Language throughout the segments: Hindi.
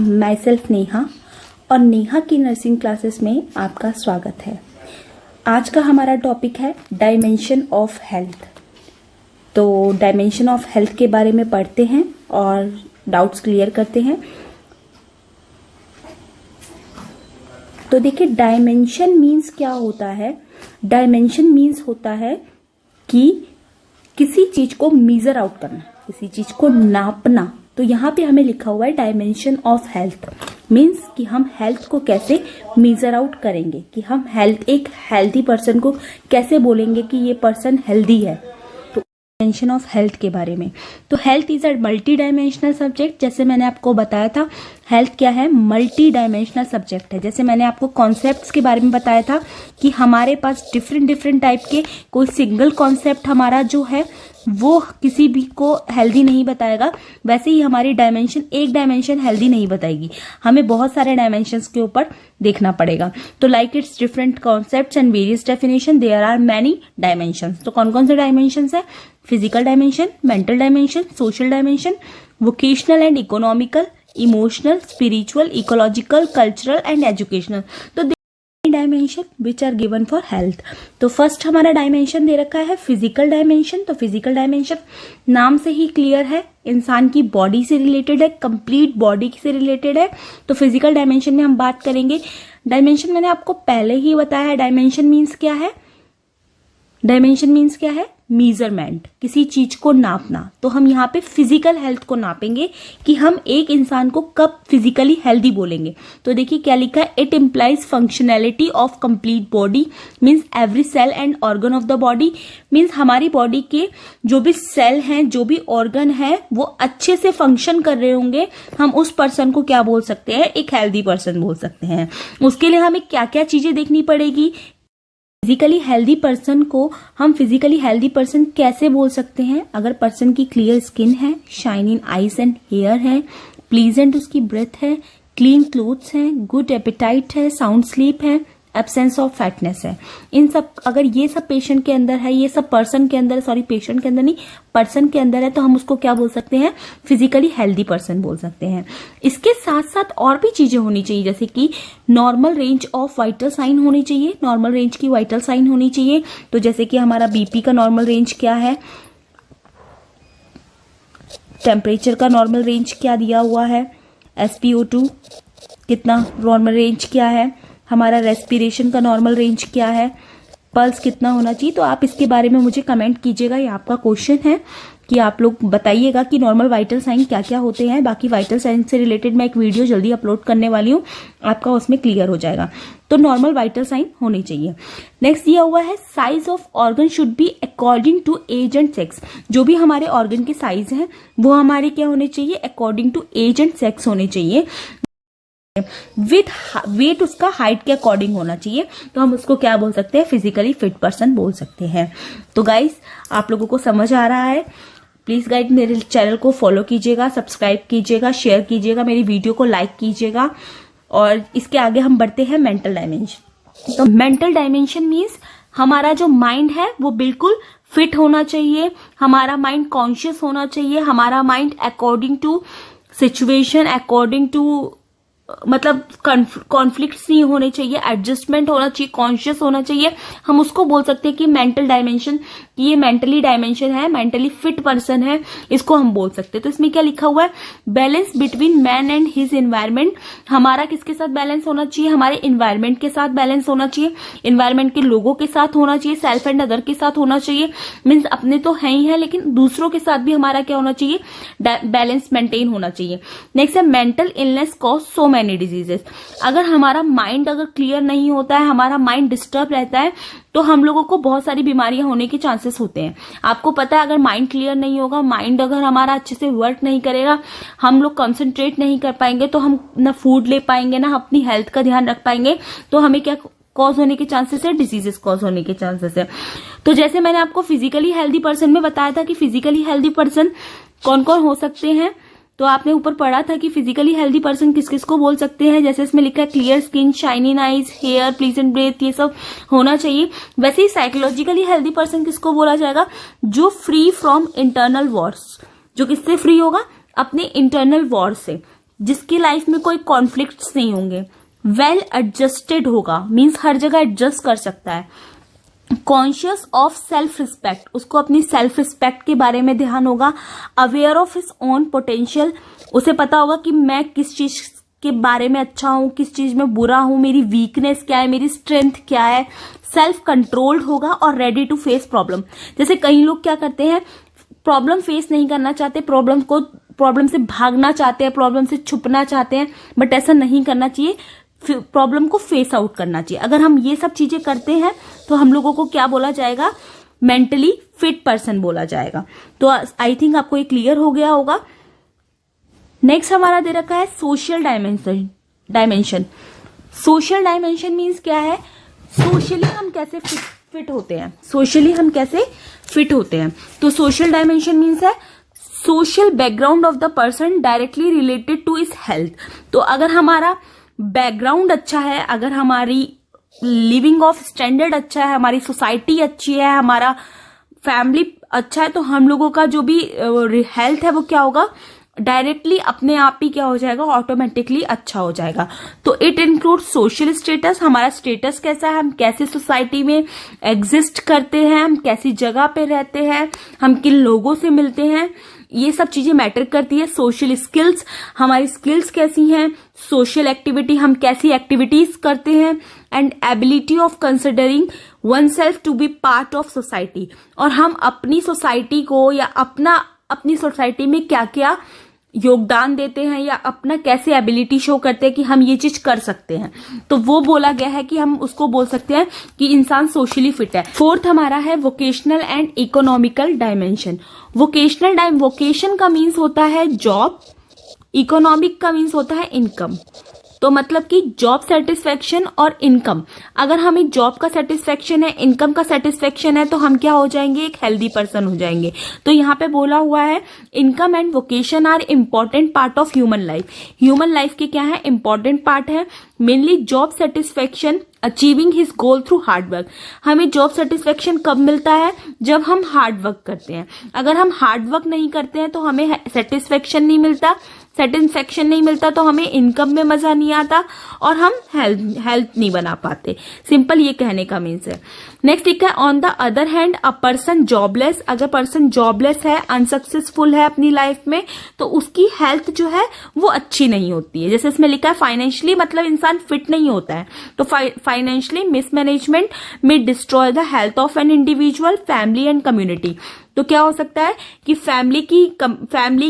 माई सेल्फ नेहा और नेहा की नर्सिंग क्लासेस में आपका स्वागत है। आज का हमारा टॉपिक है डायमेंशन ऑफ हेल्थ। तो डायमेंशन ऑफ हेल्थ के बारे में पढ़ते हैं और डाउट्स क्लियर करते हैं। तो देखिए, डायमेंशन मीन्स क्या होता है। डायमेंशन मीन्स होता है कि किसी चीज को मीजर आउट करना, किसी चीज को नापना। तो यहाँ पे हमें लिखा हुआ है डायमेंशन ऑफ हेल्थ मीन्स कि हम हेल्थ को कैसे मीजर आउट करेंगे, कि हम एक हेल्दी पर्सन को कैसे बोलेंगे कि ये पर्सन हेल्दी है। तो डायमेंशन ऑफ हेल्थ के बारे में, तो health is a multi dimensional subject. जैसे मैंने आपको बताया था, हेल्थ क्या है, मल्टी डायमेंशनल सब्जेक्ट है। जैसे मैंने आपको कॉन्सेप्ट्स के बारे में बताया था कि हमारे पास डिफरेंट टाइप के, कोई सिंगल कॉन्सेप्ट हमारा जो है वो किसी भी को हेल्दी नहीं बताएगा, वैसे ही हमारी एक डायमेंशन हेल्दी नहीं बताएगी। हमें बहुत सारे डायमेंशंस के ऊपर देखना पड़ेगा। तो like it's different concepts and various definition, there are many dimensions. तो कौन कौन से डायमेंशंस है? Physical dimension, mental dimension, social dimension, vocational and economical, emotional, spiritual, ecological, cultural and educational. तो dimension which are given for health. तो फर्स्ट हमारा डायमेंशन दे रखा है फिजिकल डायमेंशन। तो फिजिकल डायमेंशन नाम से ही क्लियर है, इंसान की बॉडी से रिलेटेड है, कंप्लीट बॉडी से रिलेटेड है। तो फिजिकल डायमेंशन में हम बात करेंगे। डायमेंशन मैंने आपको पहले ही बताया है, डायमेंशन मीन्स क्या है? डायमेंशन मीन्स क्या है? मीजरमेंट, किसी चीज को नापना। तो हम यहाँ पे फिजिकल हेल्थ को नापेंगे कि हम एक इंसान को कब फिजिकली हेल्दी बोलेंगे। तो देखिए क्या लिखा है, it implies functionality of complete body means every cell and organ of the body. Means हमारी बॉडी के जो भी सेल हैं, जो भी ऑर्गन है, वो अच्छे से फंक्शन कर रहे होंगे। हम उस पर्सन को क्या बोल सकते हैं? एक हेल्दी पर्सन बोल सकते हैं। उसके लिए हमें क्या क्या चीजें देखनी पड़ेगी? फिजिकली हेल्दी पर्सन को हम फिजिकली हेल्दी पर्सन कैसे बोल सकते हैं? अगर पर्सन की क्लियर स्किन है, शाइनिंग आईज एंड हेयर है, प्लीजेंट उसकी ब्रेथ है, क्लीन क्लोथ्स है, गुड एपेटाइट है, साउंड स्लीप है, एब्सेंस ऑफ फैटनेस है। इन सब, अगर ये सब पेशेंट के अंदर है, ये सब पर्सन के अंदर, सॉरी पेशेंट के अंदर नहीं, पर्सन के अंदर है, तो हम उसको क्या बोल सकते हैं? फिजिकली हेल्दी पर्सन बोल सकते हैं। इसके साथ साथ और भी चीजें होनी चाहिए, जैसे कि normal range of vital sign होनी चाहिए, नॉर्मल रेंज की वाइटल साइन होनी चाहिए। तो जैसे कि हमारा बीपी का नॉर्मल रेंज क्या है, टेम्परेचर का नॉर्मल रेंज क्या दिया हुआ है, SpO2 कितना नॉर्मल रेंज क्या है, हमारा रेस्पिरेशन का नॉर्मल रेंज क्या है, पल्स कितना होना चाहिए। तो आप इसके बारे में मुझे कमेंट कीजिएगा, ये आपका क्वेश्चन है कि आप लोग बताइएगा कि नॉर्मल वाइटल साइन क्या क्या होते हैं। बाकी वाइटल साइन से रिलेटेड मैं एक वीडियो जल्दी अपलोड करने वाली हूँ, आपका उसमें क्लियर हो जाएगा। तो नॉर्मल वाइटल साइन होनी चाहिए। नेक्स्ट दिया हुआ है size of organ should be according to age and sex. जो भी हमारे ऑर्गन के साइज हैं वो हमारे क्या होने चाहिए? According to age and sex होने चाहिए। विथ वेट उसका हाइट के अकॉर्डिंग होना चाहिए। तो हम उसको क्या बोल सकते हैं? फिजिकली फिट पर्सन बोल सकते हैं। तो गाइस, आप लोगों को समझ आ रहा है? प्लीज गाइड मेरे चैनल को फॉलो कीजिएगा, सब्सक्राइब कीजिएगा, शेयर कीजिएगा, मेरी वीडियो को लाइक कीजिएगा। और इसके आगे हम बढ़ते हैं मेंटल डायमेंशन। तो मेंटल डायमेंशन मीन्स हमारा जो माइंड है वो बिल्कुल फिट होना चाहिए, हमारा माइंड कॉन्शियस होना चाहिए, हमारा mind according to situation, according to मतलब कॉन्फ्लिक्ट्स नहीं होने चाहिए, एडजस्टमेंट होना चाहिए, कॉन्शियस होना चाहिए। हम उसको बोल सकते हैं कि मेंटल डायमेंशन, कि ये मेंटली डायमेंशन है, मेंटली फिट पर्सन है, इसको हम बोल सकते हैं। तो इसमें क्या लिखा हुआ है? Balance between man and his environment. हमारा किसके साथ बैलेंस होना चाहिए? हमारे एनवायरमेंट के साथ बैलेंस होना चाहिए, एनवायरमेंट के लोगों के साथ होना चाहिए, सेल्फ एंड अदर के साथ होना चाहिए। मीन्स अपने तो है ही है, लेकिन दूसरों के साथ भी हमारा क्या होना चाहिए? बैलेंस मेंटेन होना चाहिए। नेक्स्ट है mental illness cause so many diseases. अगर हमारा माइंड अगर क्लियर नहीं होता है, हमारा माइंड डिस्टर्ब रहता है, तो हम लोगों को बहुत सारी बीमारियां होने के चांसेस होते हैं। आपको पता है, अगर माइंड क्लियर नहीं होगा, माइंड अगर हमारा अच्छे से वर्क नहीं करेगा, हम लोग कंसंट्रेट नहीं कर पाएंगे, तो हम ना फूड ले पाएंगे, ना अपनी हेल्थ का ध्यान रख पाएंगे। तो हमें क्या कॉज होने के चांसेस है? डिजीजेस कॉज होने के चांसेस है। तो जैसे मैंने आपको फिजिकली हेल्दी पर्सन में बताया था कि फिजिकली हेल्दी पर्सन कौन कौन हो सकते हैं, तो आपने ऊपर पढ़ा था कि फिजिकली हेल्दी पर्सन किस किस को बोल सकते हैं। जैसे इसमें लिखा है clear skin, shining eyes, hair, pleasant breath, ये सब होना चाहिए। वैसे ही साइकोलॉजिकली हेल्दी पर्सन किसको बोला जाएगा? जो फ्री फ्रॉम इंटरनल वॉर्स, जो किससे फ्री होगा? अपने इंटरनल वॉर से। जिसकी लाइफ में कोई कॉन्फ्लिक्ट्स नहीं होंगे। वेल एडजस्टेड होगा, मीन्स हर जगह एडजस्ट कर सकता है। कॉन्शियस ऑफ सेल्फ रिस्पेक्ट, उसको अपनी सेल्फ रिस्पेक्ट के बारे में ध्यान होगा। Aware of his own potential, उसे पता होगा कि मैं किस चीज के बारे में अच्छा हूं, किस चीज में बुरा हूं, मेरी वीकनेस क्या है, मेरी स्ट्रेंथ क्या है। सेल्फ कंट्रोल्ड होगा और रेडी टू फेस प्रॉब्लम। जैसे कई लोग क्या करते हैं, प्रॉब्लम फेस नहीं करना चाहते, प्रॉब्लम से भागना चाहते हैं, प्रॉब्लम से छुपना चाहते हैं, बट ऐसा नहीं करना चाहिए। प्रॉब्लम को फेस आउट करना चाहिए। अगर हम ये सब चीजें करते हैं तो हम लोगों को क्या बोला जाएगा, मेंटली फिट पर्सन बोला जाएगा। तो आई थिंक आपको ये क्लियर हो गया होगा। नेक्स्ट हमारा दे रखा है social dimension. Social dimension means क्या है, सोशली हम कैसे फिट होते हैं, सोशली हम कैसे फिट होते हैं। तो सोशल डायमेंशन मीन्स है social background of the person directly related to his health. तो अगर हमारा बैकग्राउंड अच्छा है, अगर हमारी लिविंग ऑफ स्टैंडर्ड अच्छा है, हमारी सोसाइटी अच्छी है, हमारा फैमिली अच्छा है, तो हम लोगों का जो भी हेल्थ है वो क्या होगा, डायरेक्टली अपने आप ही क्या हो जाएगा, ऑटोमेटिकली अच्छा हो जाएगा। तो इट इंक्लूड सोशल स्टेटस, हमारा स्टेटस कैसा है, हम कैसे सोसाइटी में एग्जिस्ट करते हैं, हम कैसी जगह पे रहते हैं, हम किन लोगों से मिलते हैं, ये सब चीजें मैटर करती है। सोशल स्किल्स, हमारी स्किल्स कैसी हैं, सोशल एक्टिविटी, हम कैसी एक्टिविटीज करते हैं, and ability of considering oneself to be part of society, और हम अपनी सोसाइटी को या अपनी सोसाइटी में क्या क्या योगदान देते हैं या अपना कैसे एबिलिटी शो करते हैं कि हम ये चीज कर सकते हैं। तो वो बोला गया है कि हम उसको बोल सकते हैं कि इंसान सोशली फिट है। फोर्थ हमारा है vocational and economical dimension. Vocation का मीन्स होता है जॉब, इकोनॉमिक का मीन्स होता है इनकम। तो मतलब कि जॉब सेटिस्फेक्शन और इनकम, अगर हमें जॉब का सेटिस्फेक्शन है, इनकम का सेटिस्फेक्शन है, तो हम क्या हो जाएंगे, एक हेल्दी पर्सन हो जाएंगे। तो यहाँ पे बोला हुआ है income and vocation are important part of human life. Human life के क्या है, इंपॉर्टेंट पार्ट है। Mainly job satisfaction achieving his goal through hard work. हमें जॉब सेटिस्फेक्शन कब मिलता है, जब हम हार्ड वर्क करते हैं। अगर हम हार्ड वर्क नहीं करते हैं तो हमें सेटिस्फेक्शन नहीं मिलता, सेटिस्फेक्शन नहीं मिलता तो हमें इनकम में मजा नहीं आता और हम हेल्थ नहीं बना पाते। सिंपल ये कहने का मीन्स है। नेक्स्ट एक है on the other hand a person jobless. अगर पर्सन जॉबलेस है, अनसक्सेसफुल है अपनी लाइफ में, तो उसकी हेल्थ जो है वो अच्छी नहीं होती है। जैसे इसमें लिखा है फाइनेंशियली, मतलब इंसान फिट नहीं होता है। तो फाइनेंशियली मिसमैनेजमेंट में destroy the health of an individual, family and community. तो क्या हो सकता है कि फैमिली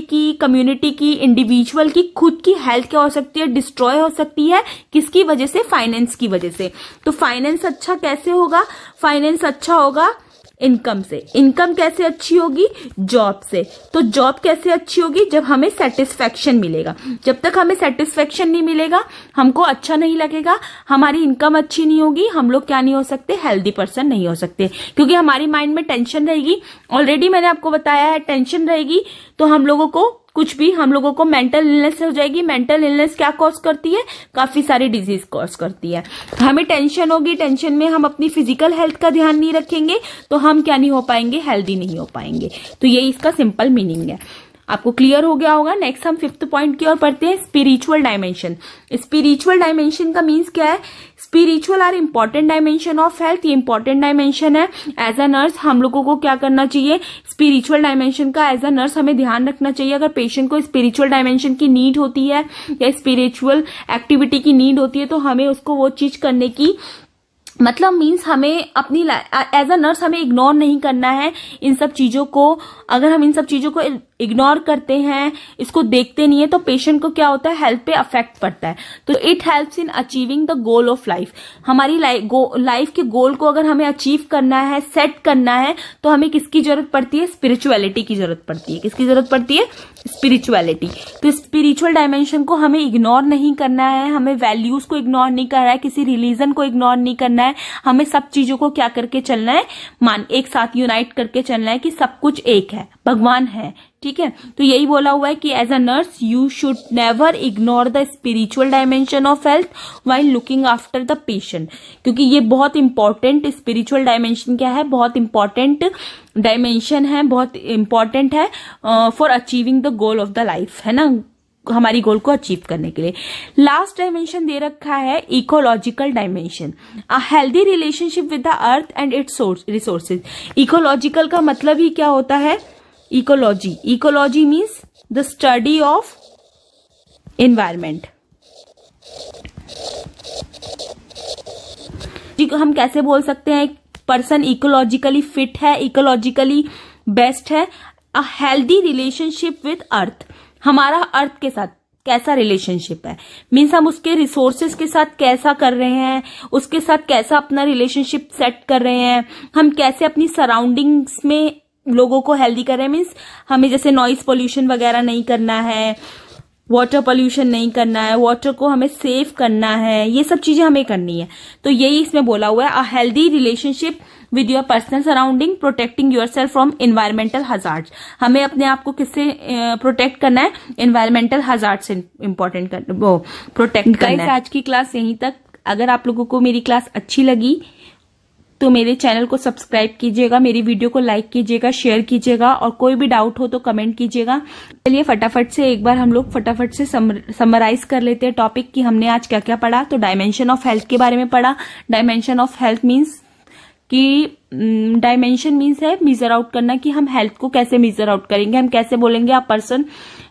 की, कम्युनिटी की, इंडिविजुअल की, खुद की हेल्थ क्या हो सकती है, डिस्ट्रॉय हो सकती है। किसकी वजह से, फाइनेंस की वजह से। तो फाइनेंस अच्छा कैसे होगा, फाइनेंस अच्छा होगा इनकम से। इनकम कैसे अच्छी होगी, जॉब से। तो जॉब कैसे अच्छी होगी, जब हमें सेटिस्फेक्शन मिलेगा। जब तक हमें सेटिस्फेक्शन नहीं मिलेगा, हमको अच्छा नहीं लगेगा, हमारी इनकम अच्छी नहीं होगी, हम लोग क्या नहीं हो सकते, हेल्दी पर्सन नहीं हो सकते। क्योंकि हमारी माइंड में टेंशन रहेगी। ऑलरेडी मैंने आपको बताया है, टेंशन रहेगी तो हम लोगों को मेंटल इलनेस हो जाएगी। मेंटल इलनेस क्या कॉज करती है, काफी सारी डिजीज कॉज करती है। हमें टेंशन होगी, टेंशन में हम अपनी फिजिकल हेल्थ का ध्यान नहीं रखेंगे तो हम क्या नहीं हो पाएंगे, हेल्दी नहीं हो पाएंगे। तो यही इसका सिंपल मीनिंग है। आपको क्लियर हो गया होगा। नेक्स्ट हम 5th पॉइंट की ओर पढ़ते हैं, स्पिरिचुअल डायमेंशन। स्पिरिचुअल डायमेंशन का मीन्स क्या है, spiritual are important dimension of health. ये इंपॉर्टेंट डायमेंशन है। एज अ नर्स हम लोगों को क्या करना चाहिए, स्पिरिचुअल डायमेंशन का एज अ नर्स हमें ध्यान रखना चाहिए। अगर पेशेंट को स्पिरिचुअल डायमेंशन की नीड होती है या स्पिरिचुअल एक्टिविटी की नीड होती है, तो हमें उसको वो चीज करने की मतलब मीन्स हमें अपनी एज अ नर्स हमें इग्नोर नहीं करना है इन सब चीजों को। अगर हम इन सब चीजों को इग्नोर करते हैं, इसको देखते नहीं है, तो पेशेंट को क्या होता है, हेल्थ पे अफेक्ट पड़ता है। तो it helps in achieving the goal of life. हमारी लाइफ के गोल को अगर हमें अचीव करना है, सेट करना है, तो हमें किसकी जरूरत पड़ती है, स्पिरिचुअलिटी की जरूरत पड़ती है। किसकी जरूरत पड़ती है, स्पिरिचुअलिटी। तो स्पिरिचुअल डायमेंशन को हमें इग्नोर नहीं करना है, हमें वैल्यूज को इग्नोर नहीं करना है, किसी रिलीजन को इग्नोर नहीं करना है। हमें सब चीजों को क्या करके चलना है, एक साथ यूनाइट करके चलना है कि सब कुछ एक है, भगवान है। ठीक है, तो यही बोला हुआ है कि as a nurse you should never ignore the spiritual dimension of health while looking after the patient. क्योंकि ये बहुत इंपॉर्टेंट, स्पिरिचुअल डायमेंशन क्या है, बहुत इंपॉर्टेंट डायमेंशन है, बहुत इंपॉर्टेंट है for achieving the goal of the life, है ना। हमारी गोल को अचीव करने के लिए। लास्ट डायमेंशन दे रखा है ecological dimension, a healthy relationship with the earth and it's resources. Ecological का मतलब ही क्या होता है? Ecology, ecology means the study of environment. हम कैसे बोल सकते हैं पर्सन इकोलॉजिकली फिट है, इकोलॉजिकली बेस्ट है? अ हेल्दी रिलेशनशिप विद अर्थ, हमारा अर्थ के साथ कैसा रिलेशनशिप है, मीन्स हम उसके रिसोर्सेज के साथ कैसा कर रहे हैं, उसके साथ कैसा अपना रिलेशनशिप सेट कर रहे हैं, हम कैसे अपनी सराउंडिंग्स में लोगों को हेल्दी कर रहे हैं। मीन्स हमें जैसे नॉइस पोल्यूशन वगैरह नहीं करना है, वाटर पोल्यूशन नहीं करना है, वाटर को हमें सेव करना है, ये सब चीजें हमें करनी है। तो यही इसमें बोला हुआ है, a healthy relationship with your personal surrounding, protecting your self from environmental hazards. हमें अपने आप को किससे प्रोटेक्ट करना है? एनवायरमेंटल हजार्ड से प्रोटेक्ट करना है। आज की क्लास यहीं तक। अगर आप लोगों को मेरी क्लास अच्छी लगी तो मेरे चैनल को सब्सक्राइब कीजिएगा, मेरी वीडियो को लाइक कीजिएगा, शेयर कीजिएगा, और कोई भी डाउट हो तो कमेंट कीजिएगा। चलिए फटाफट से एक बार हम लोग फटाफट से समराइज कर लेते हैं टॉपिक कि हमने आज क्या क्या पढ़ा। तो डायमेंशन ऑफ हेल्थ के बारे में पढ़ा। डायमेंशन ऑफ हेल्थ मीन्स कि डायमेंशन मीन्स है मीजर आउट करना, कि हम हेल्थ को कैसे मीजर आउट करेंगे, हम कैसे बोलेंगे आप पर्सन,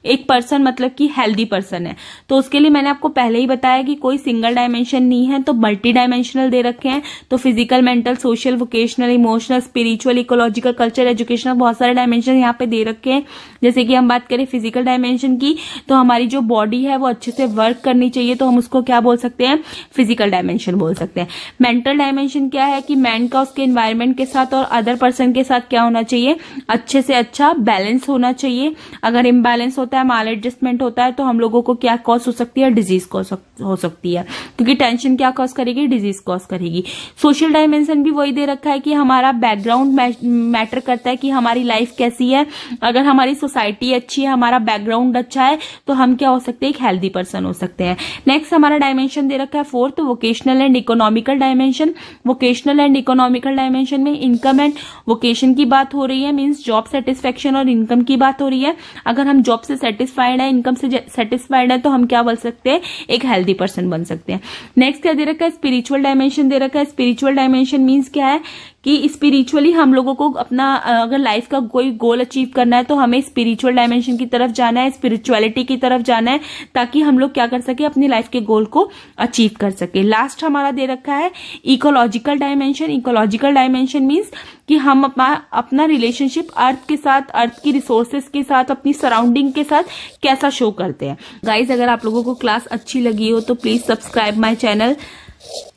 एक पर्सन मतलब कि हेल्दी पर्सन है। तो उसके लिए मैंने आपको पहले ही बताया कि कोई सिंगल डायमेंशन नहीं है, तो मल्टी डायमेंशनल दे रखे हैं। तो physical, mental, social, vocational, emotional, spiritual, ecological, culture, educational, बहुत सारे डायमेंशन यहाँ पे दे रखे हैं। जैसे कि हम बात करें फिजिकल डायमेंशन की, तो हमारी जो बॉडी है वो अच्छे से वर्क करनी चाहिए, तो हम उसको क्या बोल सकते हैं? फिजिकल डायमेंशन बोल सकते हैं। मेंटल डायमेंशन क्या है कि मैन का उसके एनवायरमेंट के साथ और अदर पर्सन के साथ क्या होना चाहिए? अच्छे से अच्छा बैलेंस होना चाहिए। अगर इम्बैलेंस होता है, माल एडजस्टमेंट होता है, तो हम लोगों को क्या कॉज हो सकती है? डिजीज कॉज हो सकती है, क्योंकि टेंशन क्या कॉज करेगी? डिजीज कॉज करेगी। सोशल डायमेंशन भी वही दे रखा है कि हमारा बैकग्राउंड मैटर करता है कि हमारी लाइफ कैसी है। अगर हमारी सोसाइटी अच्छी है, हमारा बैकग्राउंड अच्छा है, तो हम क्या हो सकते हैं? एक हेल्दी पर्सन हो सकते हैं। नेक्स्ट हमारा डायमेंशन दे रखा है fourth, vocational and economical dimension. Vocational and economical dimension में इनकम एंड वोकेशन की बात हो रही है, मीन्स जॉब सेटिस्फेक्शन और इनकम की बात हो रही है। अगर हम जॉब से सेटिस्फाइड है, इनकम से सेटिस्फाइड है, तो हम क्या बोल सकते हैं? एक हेल्दी पर्सन बन सकते हैं। नेक्स्ट क्या दे रखा है? स्पिरिचुअल डायमेंशन दे रखा है। स्पिरिचुअल डायमेंशन मीन्स क्या है कि स्पिरिचुअली हम लोगों को अपना अगर लाइफ का कोई गोल अचीव करना है, तो हमें स्पिरिचुअल डायमेंशन की तरफ जाना है, स्पिरिचुअलिटी की तरफ जाना है, ताकि हम लोग क्या कर सके? अपनी लाइफ के गोल को अचीव कर सके। लास्ट हमारा दे रखा है ecological dimension. Ecological dimension means कि हम अपना रिलेशनशिप अर्थ के साथ, अर्थ की रिसोर्सेज के साथ, अपनी सराउंडिंग के साथ कैसा शो करते हैं। गाइज अगर आप लोगों को क्लास अच्छी लगी हो तो please subscribe my channel,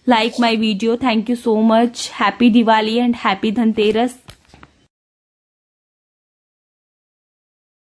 like my video. Thank you so much. Happy Diwali and happy Dhanteras.